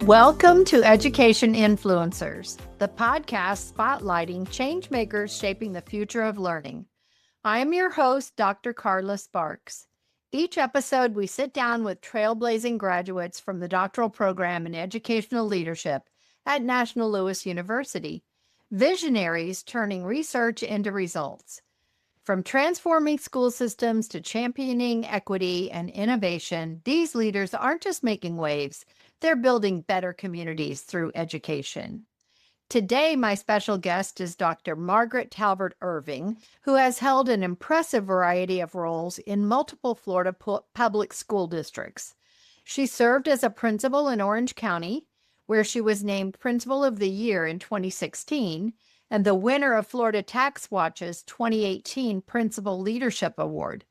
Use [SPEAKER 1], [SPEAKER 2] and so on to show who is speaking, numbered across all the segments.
[SPEAKER 1] Welcome to Education Influencers, the podcast spotlighting changemakers shaping the future of learning. I am your host, Dr. Carla Sparks. Each episode, we sit down with trailblazing graduates from the doctoral program in educational leadership at National Louis University, visionaries turning research into results. From transforming school systems to championing equity and innovation, these leaders aren't just making waves, they're building better communities through education. Today, my special guest is Dr. Margarete Talbert-Irving, who has held an impressive variety of roles in multiple Florida public school districts. She served as a principal in Orange County, where she was named Principal of the Year in 2016, and the winner of Florida Tax Watch's 2018 Principal Leadership Award.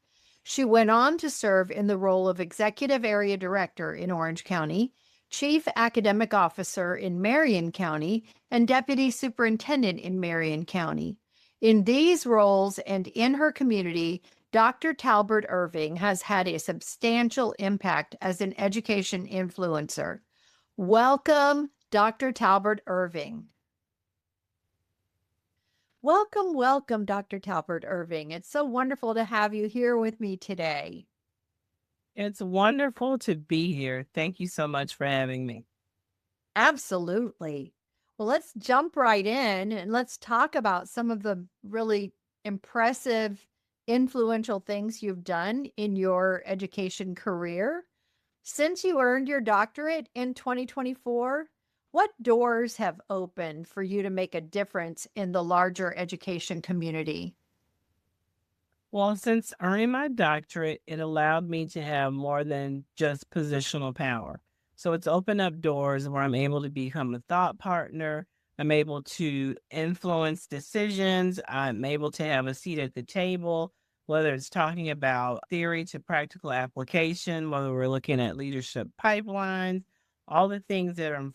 [SPEAKER 1] She went on to serve in the role of Executive Area Director in Orange County, Chief Academic Officer in Marion County, and Deputy Superintendent in Marion County. In these roles and in her community, Dr. Talbert-Irving has had a substantial impact as an education influencer. Welcome, Dr. Talbert-Irving. Welcome, Dr. Talbert-Irving. It's so wonderful to have you here with me today.
[SPEAKER 2] It's wonderful to be here. Thank you so much for having me.
[SPEAKER 1] Absolutely. Well, let's jump right in and let's talk about some of the really impressive, influential things you've done in your education career. Since you earned your doctorate in 2024, what doors have opened for you to make a difference in the larger education community?
[SPEAKER 2] Well, since earning my doctorate, it allowed me to have more than just positional power. So it's opened up doors where I'm able to become a thought partner. I'm able to influence decisions. I'm able to have a seat at the table, whether it's talking about theory to practical application, whether we're looking at leadership pipelines, all the things that are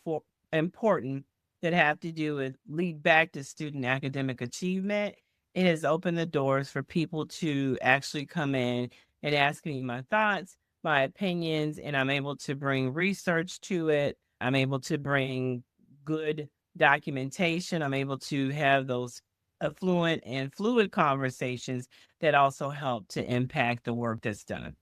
[SPEAKER 2] important that have to do with lead back to student academic achievement. It has opened the doors for people to actually come in and ask me my thoughts, my opinions, and I'm able to bring research to it. I'm able to bring good documentation. I'm able to have those affluent and fluid conversations that also help to impact the work that's done.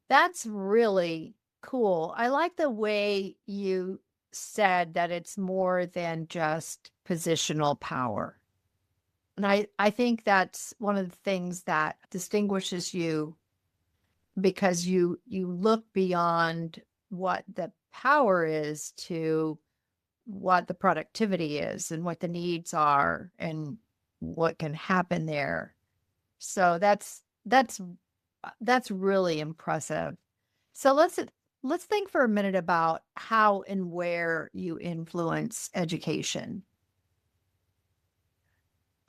[SPEAKER 1] That's really cool. I like the way you said that it's more than just positional power. And I think that's one of the things that distinguishes you because you look beyond what the power is to what the productivity is and what the needs are and what can happen there. So that's really impressive. So let's think for a minute about how and where you influence education.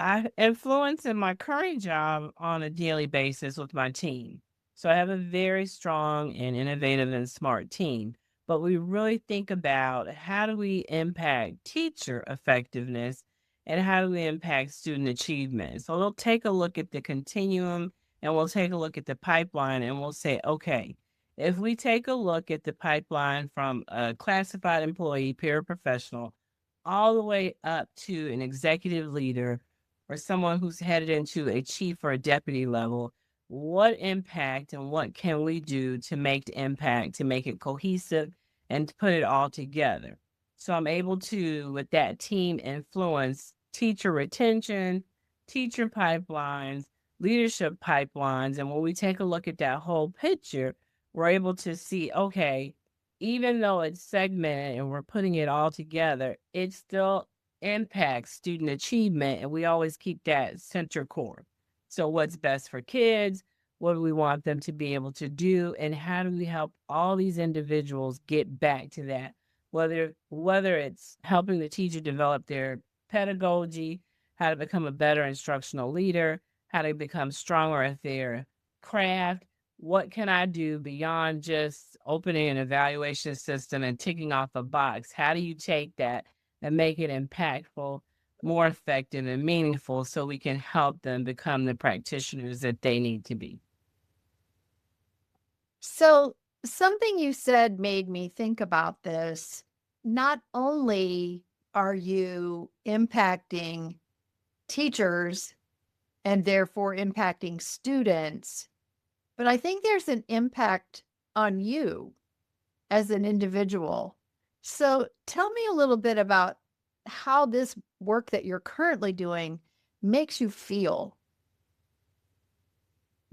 [SPEAKER 2] I influence in my current job on a daily basis with my team. So I have a very strong and innovative and smart team. But we really think about how do we impact teacher effectiveness and how do we impact student achievement. So we'll take a look at the continuum and we'll take a look at the pipeline and we'll say, okay, if we take a look at the pipeline from a classified employee, paraprofessional, all the way up to an executive leader, or someone who's headed into a chief or a deputy level, what impact and what can we do to make the impact, to make it cohesive and to put it all together? So I'm able to, with that team, influence teacher retention, teacher pipelines, leadership pipelines. And when we take a look at that whole picture, we're able to see, okay, even though it's segmented and we're putting it all together, it still impacts student achievement, and we always keep that center core. So what's best for kids? What do we want them to be able to do? And how do we help all these individuals get back to that? Whether it's helping the teacher develop their pedagogy, how to become a better instructional leader, how to become stronger at their craft. What can I do beyond just opening an evaluation system and ticking off a box? How do you take that and make it impactful, more effective, and meaningful so we can help them become the practitioners that they need to be?
[SPEAKER 1] So Something you said made me think about this. Not only are you impacting teachers and therefore impacting students, but I think there's an impact on you as an individual. So tell me a little bit about how this work that you're currently doing makes you feel.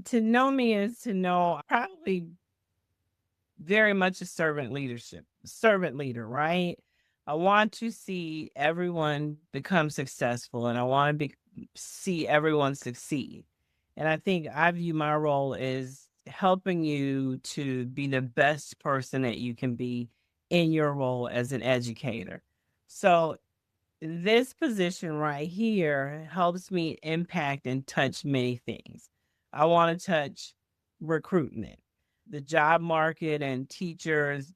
[SPEAKER 2] To know me is to know probably very much a servant leader, right? I want to see everyone become successful and I want to see everyone succeed. And I think I view my role as helping you to be the best person that you can be in your role as an educator. So this position right here helps me impact and touch many things. I want to touch recruitment, the job market, and teachers.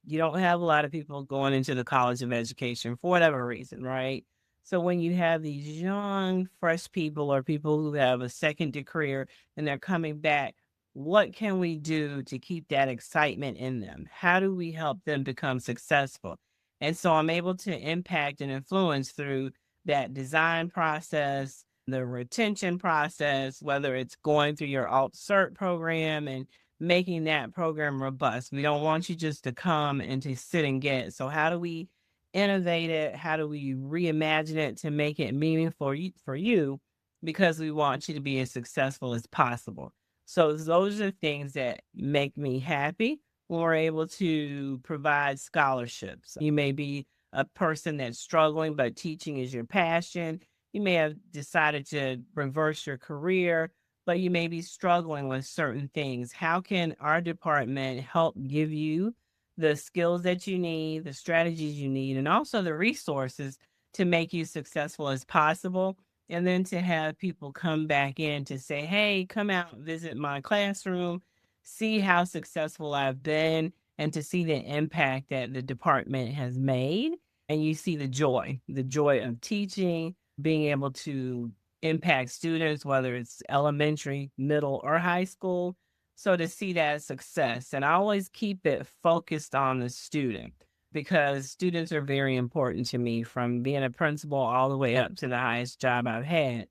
[SPEAKER 2] You don't have a lot of people going into the College of Education for whatever reason, right? So when you have these young, fresh people or people who have a second career and they're coming back, what can we do to keep that excitement in them? How do we help them become successful? And so I'm able to impact and influence through that design process, the retention process, whether it's going through your alt cert program and making that program robust. We don't want you just to come and to sit and get. So how do we innovate it? How do we reimagine it to make it meaningful for you? Because we want you to be as successful as possible. So those are things that make me happy when we're able to provide scholarships. You may be a person that's struggling, but teaching is your passion. You may have decided to reverse your career, but you may be struggling with certain things. How can our department help give you the skills that you need, the strategies you need, and also the resources to make you successful as possible? And then to have people come back in to say, hey, come out, visit my classroom, see how successful I've been, and to see the impact that the department has made. And you see the joy of teaching, being able to impact students, whether it's elementary, middle, or high school. So to see that as success, and I always keep it focused on the student because students are very important to me from being a principal all the way up to the highest job I've had.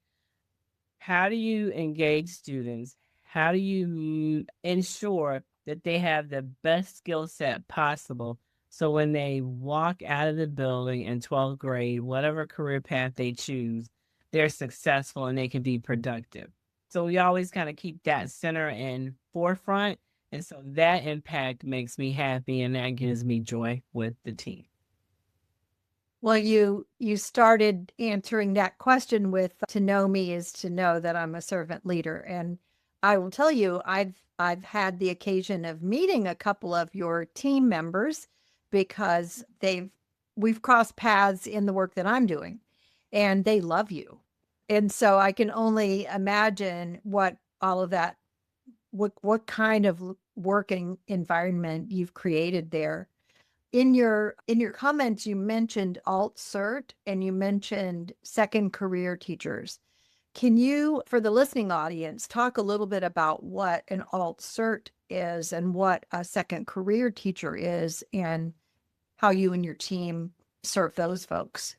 [SPEAKER 2] How do you engage students? How do you ensure that they have the best skill set possible? So when they walk out of the building in 12th grade, whatever career path they choose, they're successful and they can be productive. So we always kind of keep that center and forefront. And so that impact makes me happy and that gives me joy with the team.
[SPEAKER 1] Well, you started answering that question with to know me is to know that I'm a servant leader. And I will tell you, I've had the occasion of meeting a couple of your team members because we've crossed paths in the work that I'm doing and they love you. And so I can only imagine what all of that what kind of working environment you've created there. In your comments, you mentioned alt cert and you mentioned second career teachers. Can you, for the listening audience, talk a little bit about what an alt cert is and what a second career teacher is and how you and your team serve those folks?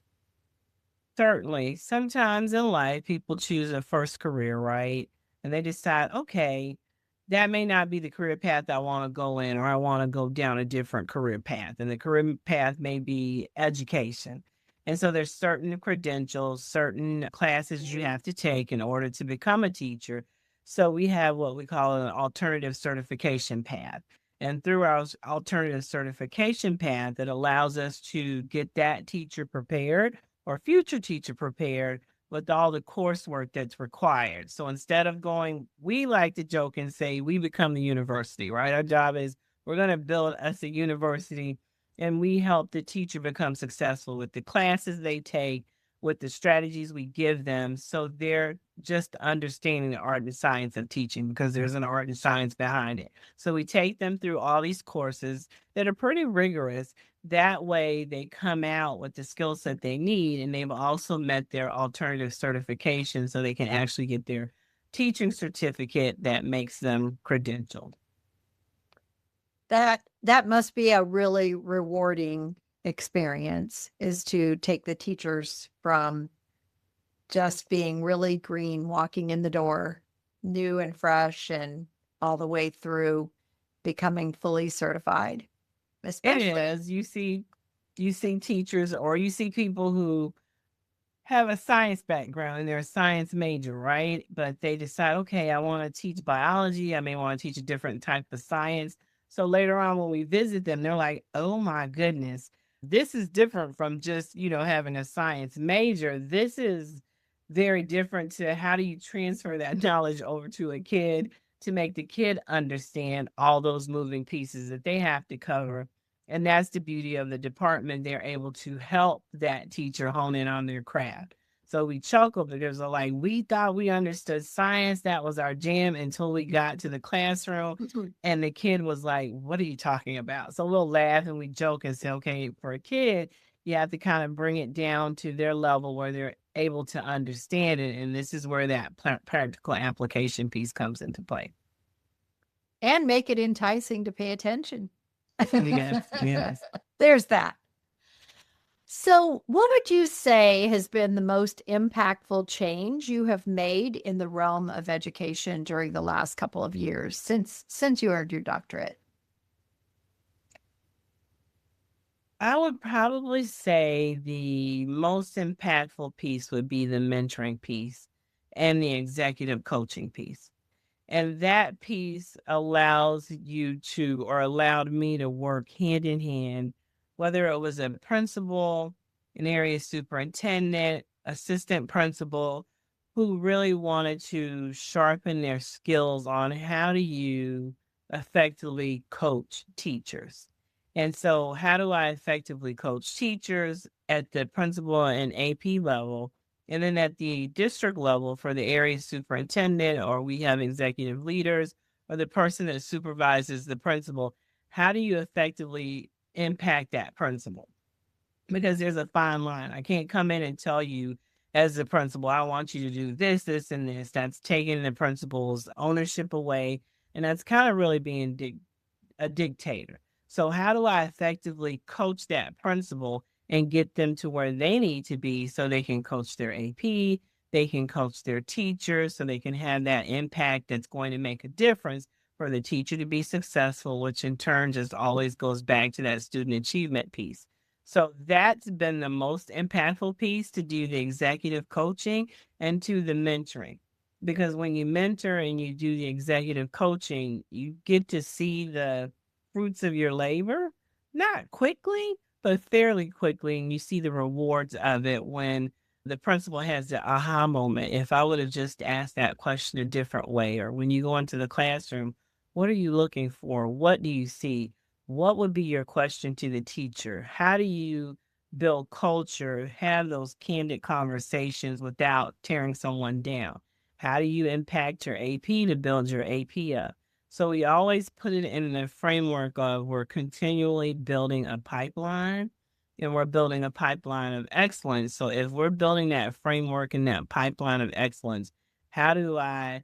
[SPEAKER 2] Certainly. Sometimes in life, people choose a first career, right? And they decide, okay, that may not be the career path I want to go in, or I want to go down a different career path. And the career path may be education. And so there's certain credentials, certain classes you have to take in order to become a teacher. So we have what we call an alternative certification path. And through our alternative certification path, it allows us to get that teacher prepared or future teacher prepared with all the coursework that's required. So instead of going, we like to joke and say we become the university, right? Our job is we're going to build us a university and we help the teacher become successful with the classes they take, with the strategies we give them. So they're just understanding the art and science of teaching because there's an art and science behind it. So we take them through all these courses that are pretty rigorous. That way they come out with the skill set they need and they've also met their alternative certification so they can actually get their teaching certificate that makes them credentialed.
[SPEAKER 1] That must be a really rewarding experience, is to take the teachers from just being really green, walking in the door, new and fresh, and all the way through becoming fully certified.
[SPEAKER 2] It
[SPEAKER 1] Especially,
[SPEAKER 2] is. You see teachers or you see people who have a science background and they're a science major, right? But they decide, okay, I want to teach biology. I may want to teach a different type of science. So later on, when we visit them, they're like, oh my goodness, this is different from just, having a science major. This is very different to how do you transfer that knowledge over to a kid to make the kid understand all those moving pieces that they have to cover. And that's the beauty of the department. They're able to help that teacher hone in on their craft. So we chuckle because they're like, we thought we understood science. That was our jam until we got to the classroom. And the kid was like, what are you talking about? So we'll laugh and we joke and say, okay, for a kid, you have to kind of bring it down to their level where they're able to understand it. And this is where that practical application piece comes into play.
[SPEAKER 1] and make it enticing to pay attention.
[SPEAKER 2] Yes.
[SPEAKER 1] There's that. So, what would you say has been the most impactful change you have made in the realm of education during the last couple of years since you earned your doctorate?
[SPEAKER 2] I would probably say the most impactful piece would be the mentoring piece and the executive coaching piece. And that piece allows you to, or allowed me to work hand in hand, whether it was a principal, an area superintendent, assistant principal, who really wanted to sharpen their skills on how do you effectively coach teachers. And so, how do I effectively coach teachers at the principal and AP level? And then at the district level for the area superintendent, or we have executive leaders, or the person that supervises the principal, how do you effectively impact that principal? Because there's a fine line. I can't come in and tell you as the principal, I want you to do this, this, and this. That's taking the principal's ownership away. And that's kind of really being a dictator. So how do I effectively coach that principal and get them to where they need to be so they can coach their AP, they can coach their teachers, so they can have that impact that's going to make a difference for the teacher to be successful, which in turn just always goes back to that student achievement piece. So that's been the most impactful piece, to do the executive coaching and to the mentoring. Because when you mentor and you do the executive coaching, you get to see the fruits of your labor, not quickly, but fairly quickly. And you see the rewards of it when the principal has the aha moment. If I would have just asked that question a different way, or when you go into the classroom, what are you looking for? What do you see? What would be your question to the teacher? How do you build culture, have those candid conversations without tearing someone down? How do you impact your AP to build your AP up? So we always put it in the framework of we're continually building a pipeline, and we're building a pipeline of excellence. So if we're building that framework and that pipeline of excellence, how do I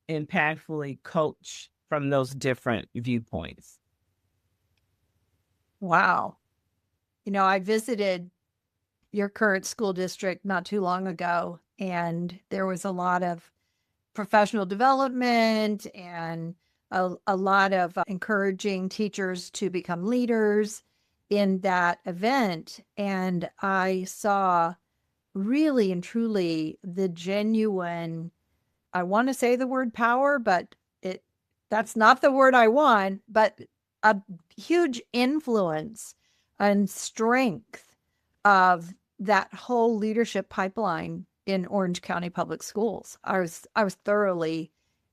[SPEAKER 2] impactfully coach from those different viewpoints?
[SPEAKER 1] Wow. I visited your current school district not too long ago, and there was a lot of professional development and a lot of encouraging teachers to become leaders in that event. And I saw really and truly the genuine, I want to say the word power, but that's not the word I want, but a huge influence and strength of that whole leadership pipeline in Orange County Public Schools. I was thoroughly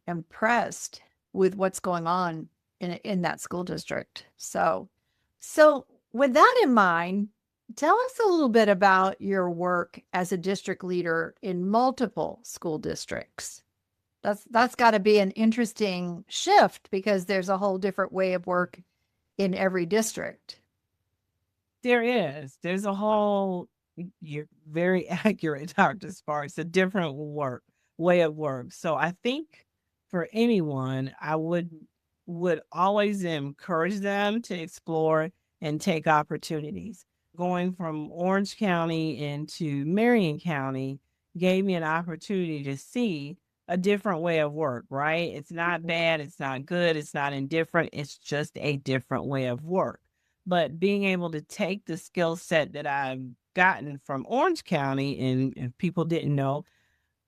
[SPEAKER 1] impressed with what's going on in that school district. So with that in mind, tell us a little bit about your work as a district leader in multiple school districts. That's got to be an interesting shift, because there's a whole different way of work in every district.
[SPEAKER 2] There is. There's a whole, you're very accurate, Dr. Sparks, a different way of work. So I think for anyone, I would would always encourage them to explore and take opportunities. Going from Orange County into Marion County gave me an opportunity to see a different way of work, right? It's not bad, it's not good, it's not indifferent, it's just a different way of work. But being able to take the skill set that I've gotten from Orange County, and if people didn't know,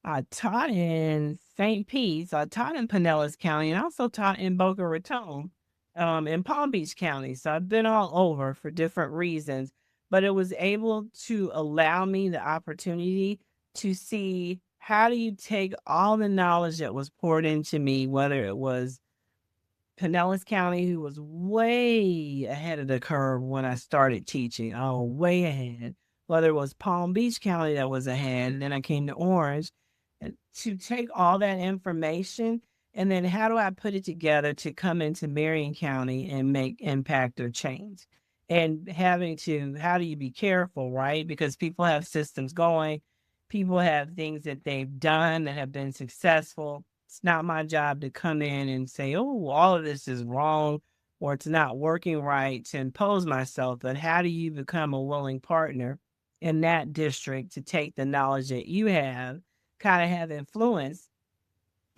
[SPEAKER 2] I taught in St. Pete, I taught in Pinellas County, and I also taught in Boca Raton, in Palm Beach County. So I've been all over for different reasons, but it was able to allow me the opportunity to see, how do you take all the knowledge that was poured into me, whether it was Pinellas County, who was way ahead of the curve when I started teaching, oh, way ahead. Whether it was Palm Beach County that was ahead, and then I came to Orange, and to take all that information, and then how do I put it together to come into Marion County and make impact or change? And having to, how do you be careful, right? Because people have systems going, people have things that they've done that have been successful. It's not my job to come in and say, oh, all of this is wrong or it's not working right, to impose myself. But how do you become a willing partner in that district to take the knowledge that you have, kind of have influence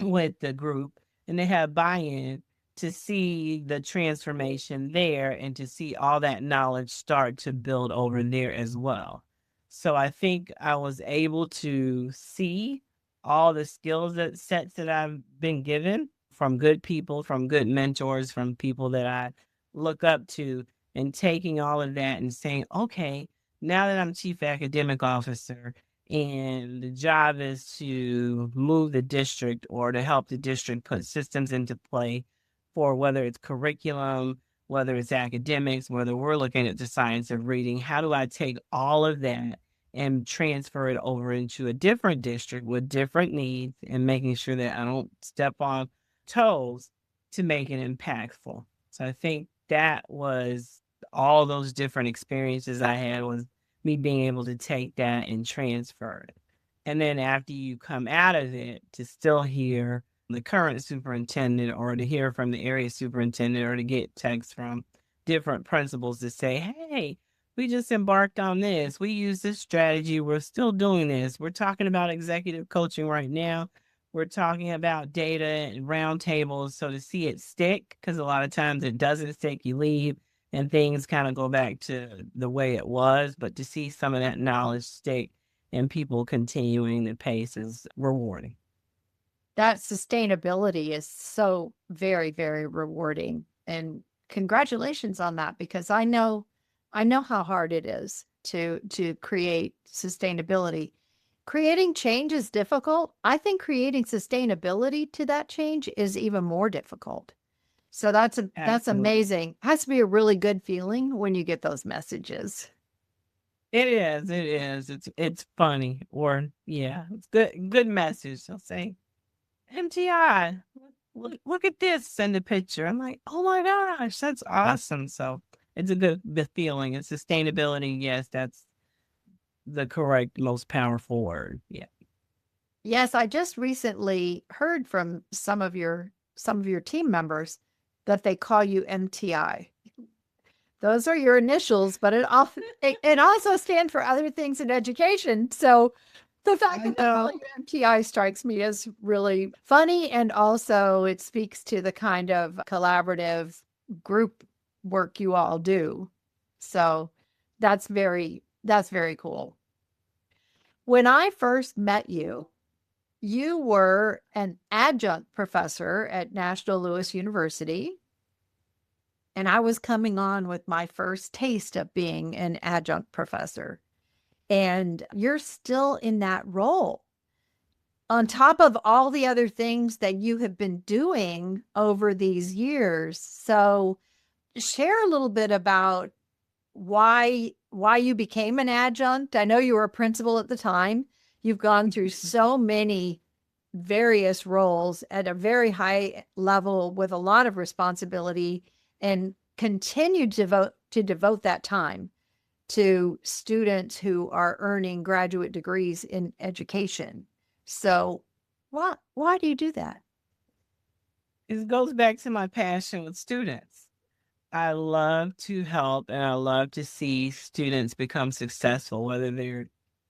[SPEAKER 2] with the group, and they have buy-in to see the transformation there and to see all that knowledge start to build over there as well. So I think I was able to see all the skills that sets that I've been given from good people, from good mentors, from people that I look up to, and taking all of that and saying, okay, now that I'm chief academic officer and the job is to move the district or to help the district put systems into play for whether it's curriculum, whether it's academics, whether we're looking at the science of reading, how do I take all of that and transfer it over into a different district with different needs, and making sure that I don't step on toes to make it impactful. So I think that was all those different experiences I had, was me being able to take that and transfer it. And then after you come out of it, to still hear the current superintendent or to hear from the area superintendent or to get texts from different principals to say, hey, we just embarked on this. We use this strategy. We're still doing this. We're talking about executive coaching right now. We're talking about data and roundtables. So to see it stick, because a lot of times it doesn't stick, you leave and things kind of go back to the way it was. But to see some of that knowledge stick and people continuing the pace is rewarding.
[SPEAKER 1] That sustainability is so very, very rewarding. And congratulations on that, because I know how hard it is to create sustainability. Creating change is difficult. I think creating sustainability to that change is even more difficult. So that's
[SPEAKER 2] Absolutely.
[SPEAKER 1] amazing. Has to be a really good feeling when you get those messages.
[SPEAKER 2] It is. It is. It's funny, or yeah, it's good message. They'll say, MTI, look at this, send a picture. I'm like, oh my gosh, that's awesome. So it's a good feeling. And sustainability, yes, that's the correct, most powerful word. Yeah.
[SPEAKER 1] Yes, I just recently heard from some of your team members that they call you MTI. Those are your initials, but it also stands for other things in education. So the fact that they call you MTI strikes me as really funny, and also it speaks to the kind of collaborative group work you all do. So that's very cool. When I first met you, you were an adjunct professor at National Louis University, and I was coming on with my first taste of being an adjunct professor. And you're still in that role, on top of all the other things that you have been doing over these years. So share a little bit about why you became an adjunct. I know you were a principal at the time. You've gone through so many various roles at a very high level with a lot of responsibility, and continue to devote that time to students who are earning graduate degrees in education. So why do you do that?
[SPEAKER 2] It goes back to my passion with students. I love to help and I love to see students become successful, whether they're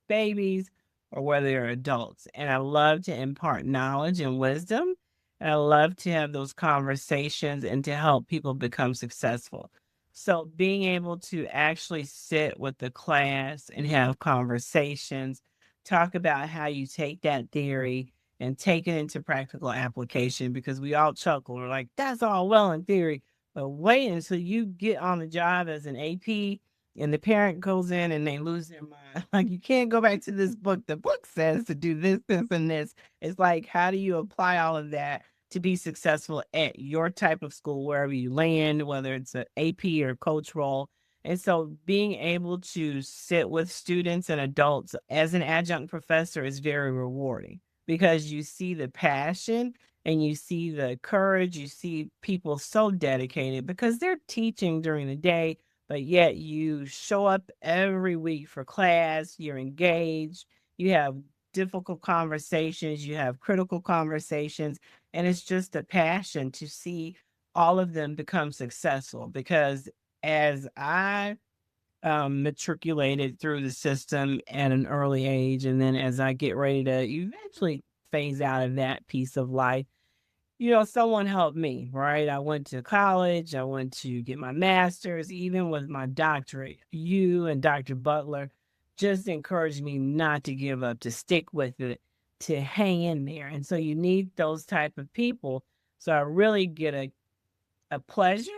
[SPEAKER 2] babies or whether they're adults. And I love to impart knowledge and wisdom. And I love to have those conversations and to help people become successful. So being able to actually sit with the class and have conversations, talk about how you take that theory and take it into practical application, because we all chuckle. We're like, that's all well in theory, but wait until you get on the job as an AP and the parent goes in and they lose their mind. Like, you can't go back to this book. The book says to do this, this, and this. It's like, how do you apply all of that to be successful at your type of school, wherever you land, whether it's an AP or coach role? And so being able to sit with students and adults as an adjunct professor is very rewarding, because you see the passion and you see the courage, you see people so dedicated because they're teaching during the day, but yet you show up every week for class, you're engaged, you have difficult conversations, you have critical conversations, and it's just a passion to see all of them become successful. Because as I matriculated through the system at an early age, and then as I get ready to eventually phase out of that piece of life, someone helped me, right? I went to college, I went to get my master's, even with my doctorate. You and Dr. Butler just encouraged me not to give up, to stick with it, to hang in there. And so you need those type of people. So I really get a pleasure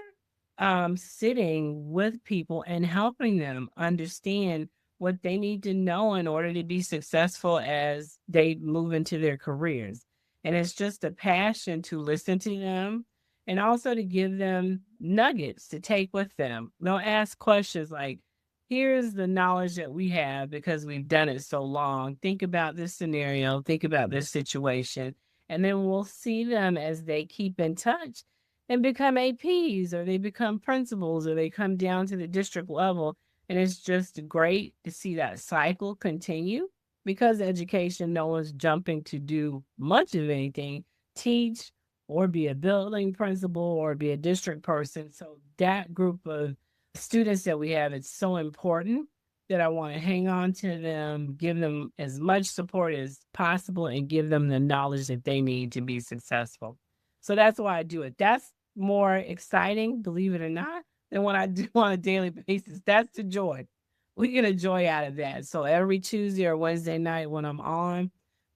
[SPEAKER 2] sitting with people and helping them understand what they need to know in order to be successful as they move into their careers. And it's just a passion to listen to them and also to give them nuggets to take with them. They'll ask questions like, here's the knowledge that we have because we've done it so long. Think about this scenario, think about this situation. And then we'll see them as they keep in touch and become APs, or they become principals, or they come down to the district level. And it's just great to see that cycle continue, because education, no one's jumping to do much of anything, teach or be a building principal or be a district person. So that group of students that we have, it's so important that I want to hang on to them, give them as much support as possible, and give them the knowledge that they need to be successful. So that's why I do it. That's more exciting, believe it or not, than what I do on a daily basis. That's the joy. We get a joy out of that. So every Tuesday or Wednesday night when I'm on,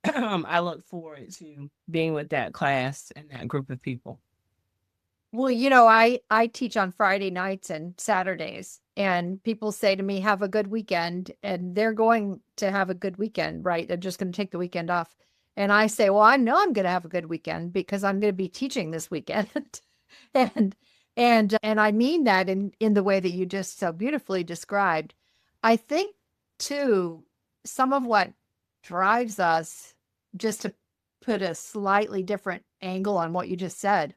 [SPEAKER 2] I look forward to being with that class and that group of people.
[SPEAKER 1] Well, I teach on Friday nights and Saturdays, and people say to me, have a good weekend. And they're going to have a good weekend, right? They're just going to take the weekend off. And I say, well, I know I'm going to have a good weekend because I'm going to be teaching this weekend. and I mean that in the way that you just so beautifully described. I think too, some of what drives us, just to put a slightly different angle on what you just said,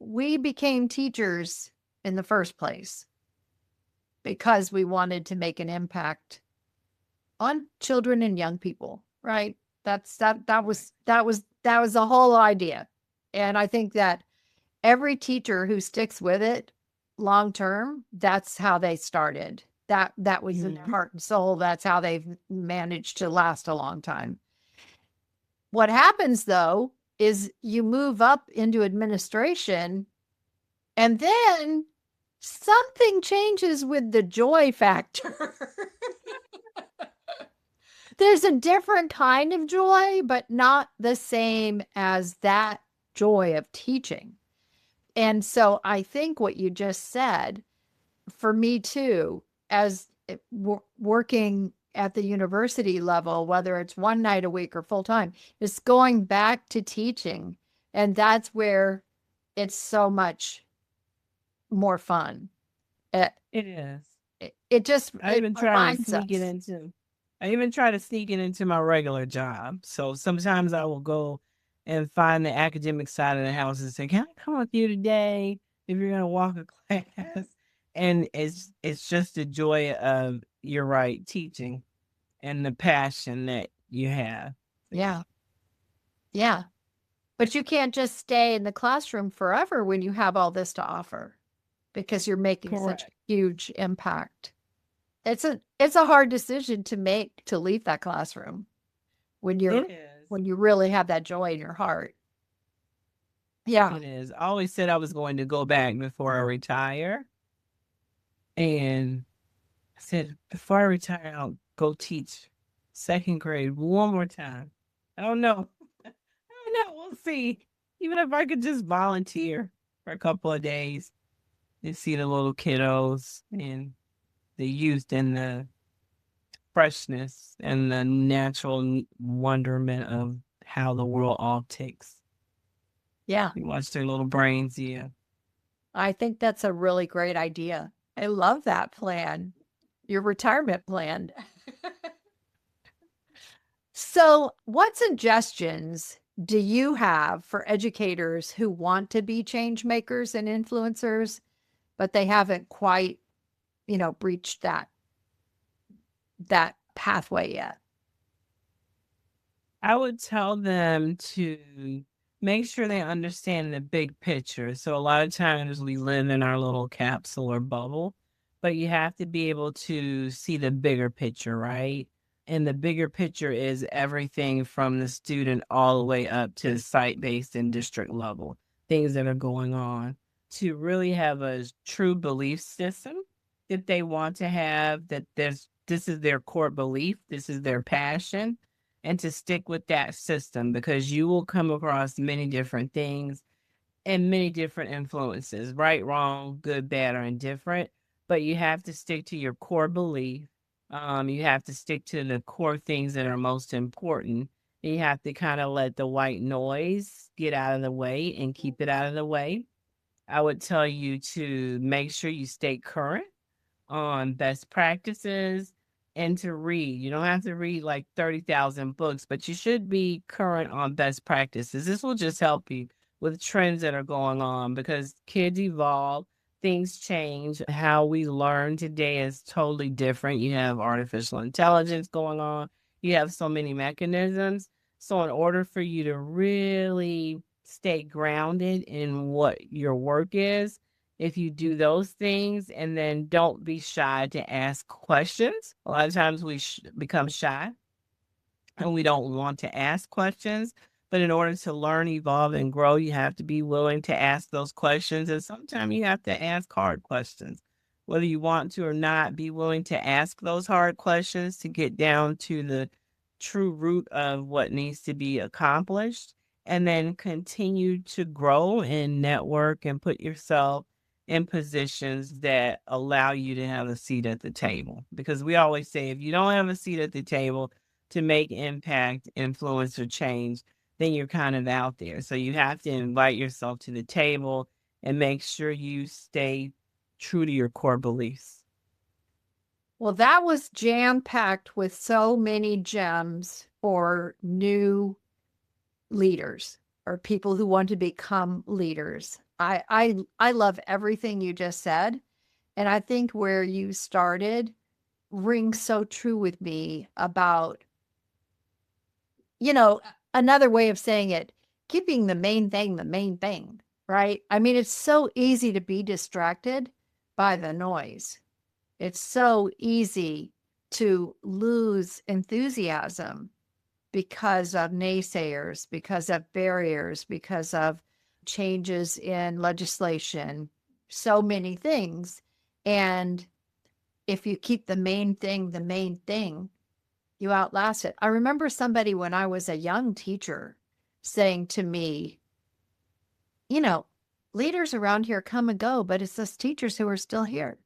[SPEAKER 1] we became teachers in the first place because we wanted to make an impact on children and young people, right? That was the whole idea. And I think that every teacher who sticks with it long term, that's how they started. That was in their heart and soul. That's how they've managed to last a long time. What happens though is you move up into administration, and then something changes with the joy factor. There's a different kind of joy, but not the same as that joy of teaching. And so I think what you just said, for me too, as working at the university level, whether it's one night a week or full time, is going back to teaching. And that's where it's so much more fun.
[SPEAKER 2] It is.
[SPEAKER 1] It just,
[SPEAKER 2] I even try to sneak it
[SPEAKER 1] us.
[SPEAKER 2] into. I even try to sneak it into my regular job. So sometimes I will go and find the academic side of the house and say, "Can I come with you today if you're going to walk a class?" And it's just the joy of, you're right, teaching and the passion that you have.
[SPEAKER 1] Yeah. Yeah. But you can't just stay in the classroom forever when you have all this to offer because you're making such a
[SPEAKER 2] Correct.
[SPEAKER 1] huge impact. It's a hard decision to make to leave that classroom when
[SPEAKER 2] It is.
[SPEAKER 1] you really have that joy in your heart. Yeah.
[SPEAKER 2] It is. I always said I was going to go back before I retire. And I said, before I retire, I'll go teach second grade one more time. I don't know. I don't know. We'll see. Even if I could just volunteer for a couple of days and see the little kiddos and the youth and the freshness and the natural wonderment of how the world all ticks.
[SPEAKER 1] Yeah.
[SPEAKER 2] You watch their little brains, yeah.
[SPEAKER 1] I think that's a really great idea. I love that plan. Your retirement plan. So, what suggestions do you have for educators who want to be change makers and influencers, but they haven't quite, breached that pathway yet?
[SPEAKER 2] I would tell them to make sure they understand the big picture. So a lot of times we live in our little capsule or bubble, but you have to be able to see the bigger picture, right? And the bigger picture is everything from the student all the way up to site-based and district level, things that are going on, to really have a true belief system that they want to have, that this is their core belief, this is their passion, and to stick with that system, because you will come across many different things and many different influences, right, wrong, good, bad, or indifferent. But you have to stick to your core belief. You have to stick to the core things that are most important. You have to kind of let the white noise get out of the way and keep it out of the way. I would tell you to make sure you stay current on best practices and to read. You don't have to read like 30,000 books, but you should be current on best practices. This will just help you with trends that are going on, because kids evolve, things change. How we learn today is totally different. You have artificial intelligence going on, you have so many mechanisms. So, in order for you to really stay grounded in what your work is, if you do those things and then don't be shy to ask questions. A lot of times we become shy and we don't want to ask questions. But in order to learn, evolve, and grow, you have to be willing to ask those questions. And sometimes you have to ask hard questions. Whether you want to or not, be willing to ask those hard questions to get down to the true root of what needs to be accomplished, and then continue to grow and network and put yourself in positions that allow you to have a seat at the table. Because we always say, if you don't have a seat at the table to make impact, influence, or change, then you're kind of out there. So you have to invite yourself to the table and make sure you stay true to your core beliefs.
[SPEAKER 1] Well, that was jam-packed with so many gems for new leaders or people who want to become leaders. I love everything you just said. And I think where you started rings so true with me about, another way of saying it, keeping the main thing, right? I mean, it's so easy to be distracted by the noise. It's so easy to lose enthusiasm because of naysayers, because of barriers, because of changes in legislation, so many things. And if you keep the main thing, you outlast it. I remember somebody when I was a young teacher saying to me, leaders around here come and go, but it's us teachers who are still here.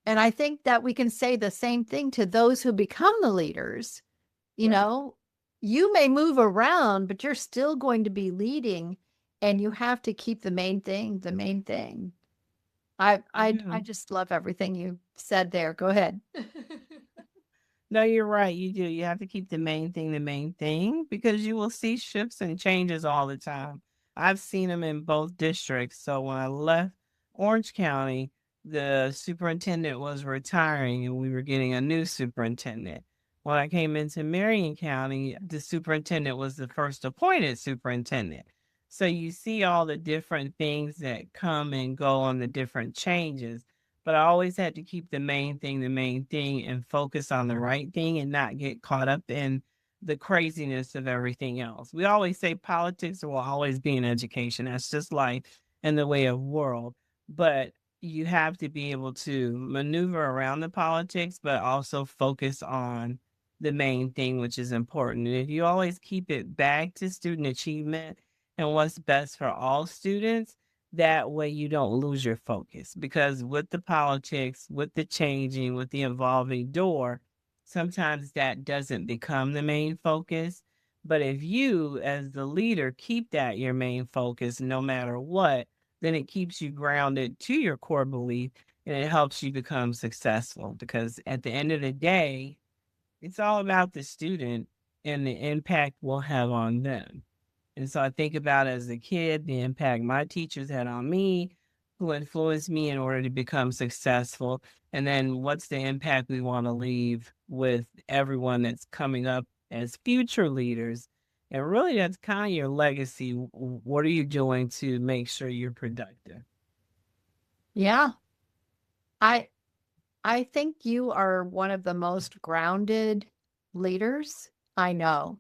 [SPEAKER 1] And I think that we can say the same thing to those who become the leaders. Right. You may move around, but you're still going to be leading, and you have to keep the main thing the main thing. I just love everything you said there. Go ahead.
[SPEAKER 2] No, you're right. You do. You have to keep the main thing, because you will see shifts and changes all the time. I've seen them in both districts. So when I left Orange County, the superintendent was retiring and we were getting a new superintendent. When I came into Marion County, the superintendent was the first appointed superintendent. So you see all the different things that come and go on the different changes. But I always had to keep the main thing, and focus on the right thing and not get caught up in the craziness of everything else. We always say politics will always be in education. That's just life and the way of world. But you have to be able to maneuver around the politics, but also focus on the main thing, which is important. And if you always keep it back to student achievement and what's best for all students, that way you don't lose your focus. Because with the politics, with the changing, with the evolving door, sometimes that doesn't become the main focus. But if you, as the leader, keep that your main focus no matter what, then it keeps you grounded to your core belief, and it helps you become successful. Because at the end of the day, it's all about the student and the impact we'll have on them. And so I think about as a kid, the impact my teachers had on me, who influenced me in order to become successful. And then what's the impact we want to leave with everyone that's coming up as future leaders. And really, that's kind of your legacy. What are you doing to make sure you're productive?
[SPEAKER 1] Yeah. I think you are one of the most grounded leaders I know.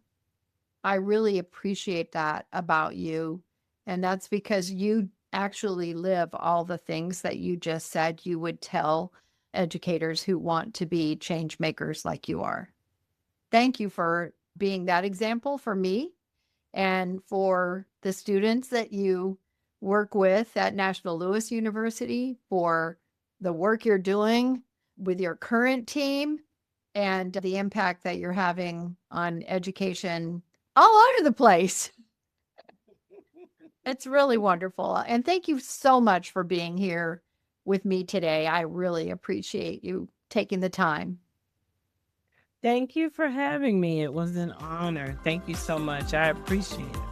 [SPEAKER 1] I really appreciate that about you. And that's because you actually live all the things that you just said you would tell educators who want to be change makers like you are. Thank you for being that example for me and for the students that you work with at National Louis University, for the work you're doing with your current team and the impact that you're having on education all over the place. It's really wonderful. And thank you so much for being here with me today. I really appreciate you taking the time.
[SPEAKER 2] Thank you for having me. It was an honor. Thank you so much. I appreciate it.